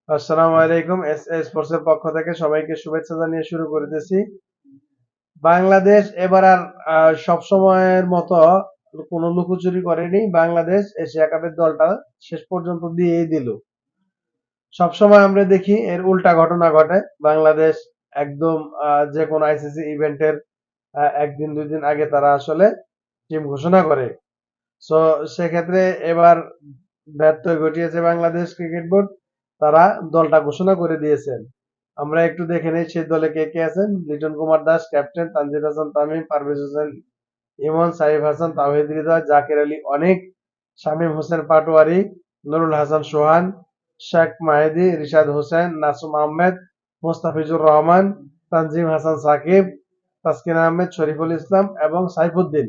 আসসালামু আলাইকুম। স্পোর্টস এর পক্ষ থেকে সবাইকে শুভেচ্ছা জানিয়ে শুরু করতেছি। বাংলাদেশ এবার আর সব সময়ের মতো কোনো লুকোচুরি করেনি। বাংলাদেশ এশিয়া কাপের দলটা শেষ পর্যন্ত দিয়েই দিল। সবসময় আমরা দেখি এর উল্টা ঘটনা ঘটে। বাংলাদেশ একদম যে কোনো আইসিসি ইভেন্টের একদিন দুই দিন আগে তারা আসলে টিম ঘোষণা করে। সো সেক্ষেত্রে এবার ব্যর্থ ঘটিয়েছে বাংলাদেশ ক্রিকেট বোর্ড। তারা দলটা ঘোষণা করে দিয়েছেন। আমরা একটু দেখে নেই সেই দলে কে কে আছেন। লিটন কুমার দাস ক্যাপ্টেন, তানজিদ হাসান তামিম, পারভেজ হোসেন ইমন, সাইফ হাসান, তাওহিদ হৃদয়, জাকের আলী অনিক, শামীম হোসেন পাটোয়ারি, নুরুল হাসান সোহান, শেখ মাহেদী, রিশাদ হোসেন, নাসুম আহমেদ, মোস্তাফিজুর রহমান, তানজিম হাসান সাকিব, তাসকিন আহমেদ, শরীফুল ইসলাম এবং সাইফুদ্দিন।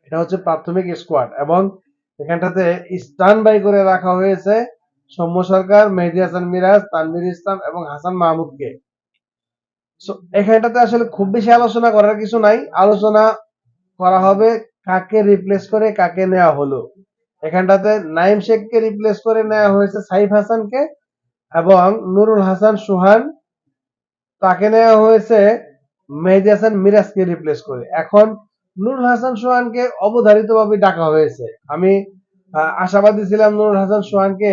এটা হচ্ছে প্রাথমিক স্কোয়াড এবং এখানটাতে স্টান বাই করে রাখা হয়েছে সৌম্য সরকার, মেহেদী হাসান মিরাজ, তানভীর ইসলাম এবং হাসান মাহমুদকে। এখানটাতে আসলে খুব বেশি আলোচনা করার কিছু নাই। আলোচনা করা হবে কাকে রিপ্লেস করে কাকে নেওয়া হলো। এখানটাতে নাইম শেখকে রিপ্লেস করে নেওয়া হয়েছে সাইফ হাসানকে এবং নুরুল হাসান সুহান তাকে নেওয়া হয়েছে মেহেদী হাসান মিরাজকে রিপ্লেস করে। এখন নুরুল হাসান সোহানকে অবধারিতভাবে ডাকা হয়েছে। আমি আশাবাদী ছিলাম নুরুল হাসান সোহানকে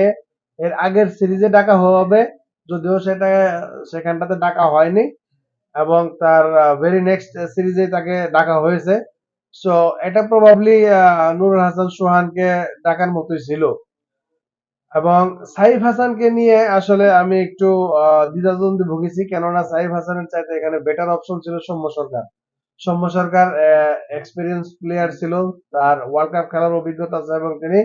এর আগের সিরিজে ডাকা হবে, যদিও সেখানটাতে ডাকা হয়নি এবং তার ভেরি নেক্সট সিরিজে তাকে ডাকা হয়েছে। সো এটা প্রবাবলি নুরুল হাসান সোহানকে ডাকার মতোই ছিল। এবং সাইফ হাসানকে নিয়ে আসলে আমি একটু দ্বিধাদ্বন্দ্বে ভুগেছি, কেননা সাইফ হাসানের চাইতে এখানে বেটার অপশন ছিল সৌম্য সরকার। সৌম্য সরকার এক্সপিরিয়েন্স প্লেয়ার ছিল, তার ওয়ার্ল্ড কাপ খেলার অভিজ্ঞতা আছে এবং তিনি,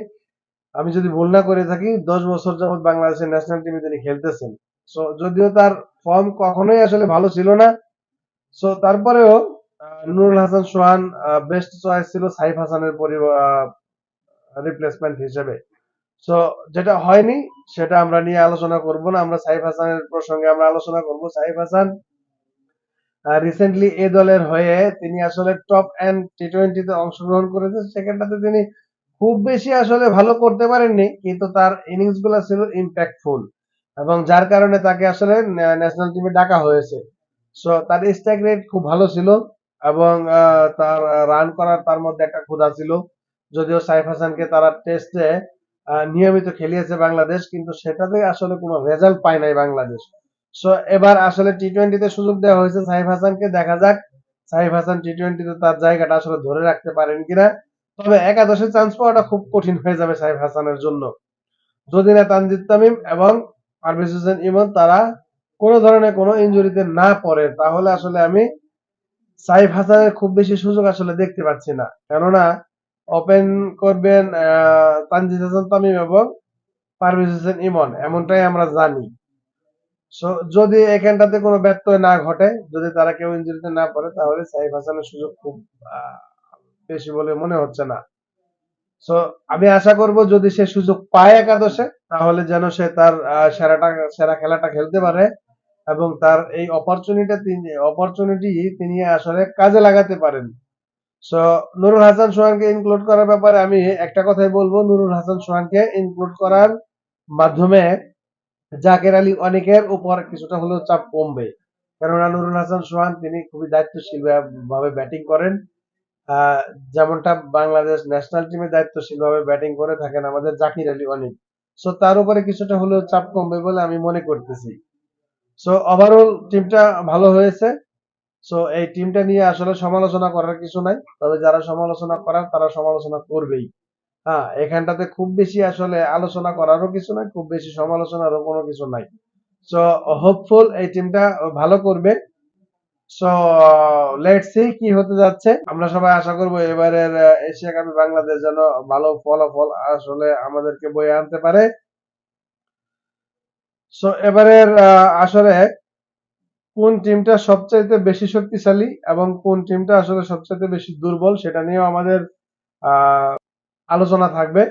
আমি যদি ভুল না করে থাকি, 10 বছর যাবৎ বাংলাদেশের ন্যাশনাল টিমে তিনি খেলতেছেন। সো যদিও তার ফর্ম কখনোই আসলে ভালো ছিল না, সো তারপরেও নুরুল হাসান সোহান বেস্ট চয়েস ছিল সাইফ হাসানের রিপ্লেসমেন্ট হিসেবে। সো যেটা হয়নি সেটা আমরা নিয়ে আলোচনা করব না, আমরা সাইফ হাসানের প্রসঙ্গে আমরা আলোচনা করব। সাইফ হাসান রিসেন্টলি এ দলের হয়ে তিনি আসলে টপ এন্ড টি-20 তে অংশগ্রহণ করেছেন। সেখানটাতে তিনি খুব বেশি আসলে ভালো করতে পারেননি, কিন্তু তার ইনিংস গুলা ছিল ইম্প্যাক্টফুল এবং যার কারণে তাকে আসলে ন্যাশনাল টিমে ডাকা হয়েছে। সো তার স্ট্রাইক রেট খুব ভালো ছিল এবং তার রান করার তার মধ্যে একটা ক্ষুধা ছিল। যদিও সাইফ হাসানকে তারা টেস্টে নিয়মিত খেলিয়েছে বাংলাদেশ, কিন্তু সেটাতে আসলে কোনো রেজাল্ট পায় নাই বাংলাদেশ। সো এবার আসলে টি-20 তে সুযোগ দেওয়া হয়েছে সাইফ হাসানকে, দেখা যাক সাইফ হাসান টি-20 তে তার জায়গাটা আসলে ধরে রাখতে পারেন কিনা। তবে একাদশে চান্স পাওয়াটা খুব কঠিন হয়ে যাবে সাইফ হাসানের জন্য, যদি না তানজিদ তামিম এবং পারভেজ হোসেন ইমন তারা কোনো ধরনের কোনো ইনজুরিতে না পড়ে, তাহলে আসলে আমি সাইফ হাসানের খুব বেশি সুযোগ আসলে দেখতে পাচ্ছি না। কেননা ওপেন করবেন তানজিদ হাসান তামিম এবং পারভেজ হোসেন ইমন, এমনটাই আমরা জানি। সো যদি এখানটাতে কোনো ব্যত্যয় না ঘটে, যদি তারা কেউ ইনজুরিতে না পড়ে, তাহলে সাইফ হাসানের সুযোগ খুব আহ, বেশি বলে মনে হচ্ছে না। সো আমি আশা করব যদি সে সুযোগ পায় একাদশে, তাহলে যেন সে তার সেরা খেলাটা খেলতে পারে এবং তার এই অপরচুনিটি তিনি আসলে কাজে লাগাতে পারেন। সো নুরুল হাসান সোহানকে ইনক্লুড করার ব্যাপারে আমি একটা কথাই বলবো, নুরুল হাসান সোহানকে ইনক্লুড করার মাধ্যমে জাকের আলী অনেকের উপর কিছুটা হলেও চাপ কমবে। কেননা নুরুল হাসান সোহান তিনি খুবই দায়িত্বশীল ভাবে ব্যাটিং করেন, আহ, যেমনটা বাংলাদেশ ন্যাশনাল টিমে দায়িত্বশীল ভাবে ব্যাটিং করে থাকেন আমাদের জাকির আলী অনিক। সো তার উপরে কিছুটা হলেও চাপ কমবে বলে আমি মনে করতেছি। সো ওভারঅল টিমটা ভালো হয়েছে। সো এই টিমটা নিয়ে আসলে সমালোচনা করার কিছু নাই, তবে যারা সমালোচনা করার তারা সমালোচনা করবেই। হ্যাঁ, এখানটাতে খুব বেশি আসলে আলোচনা করারও কিছু নাই, খুব বেশি সমালোচনারও কোনো কিছু নাই। সো হোপফুল এই টিমটা ভালো করবে। সো লেটস সি কি হতে যাচ্ছে। আমরা সবাই আশা করব এবারের এশিয়া কাপে বাংলাদেশ যেন ভালো ফলাফল আসলে আমাদেরকে বয়ে আনতে পারে। সো এবারের আসলে কোন টিমটা সবচাইতে বেশি শক্তিশালী এবং কোন টিমটা আসলে সবচাইতে বেশি দুর্বল, সেটা নিয়েও আমাদের আহ আলোচনা থাকবে।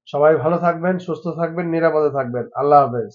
সবাই ভালো থাকবেন, সুস্থ থাকবেন, নিরাপদে থাকবেন। আল্লাহ হাফেজ।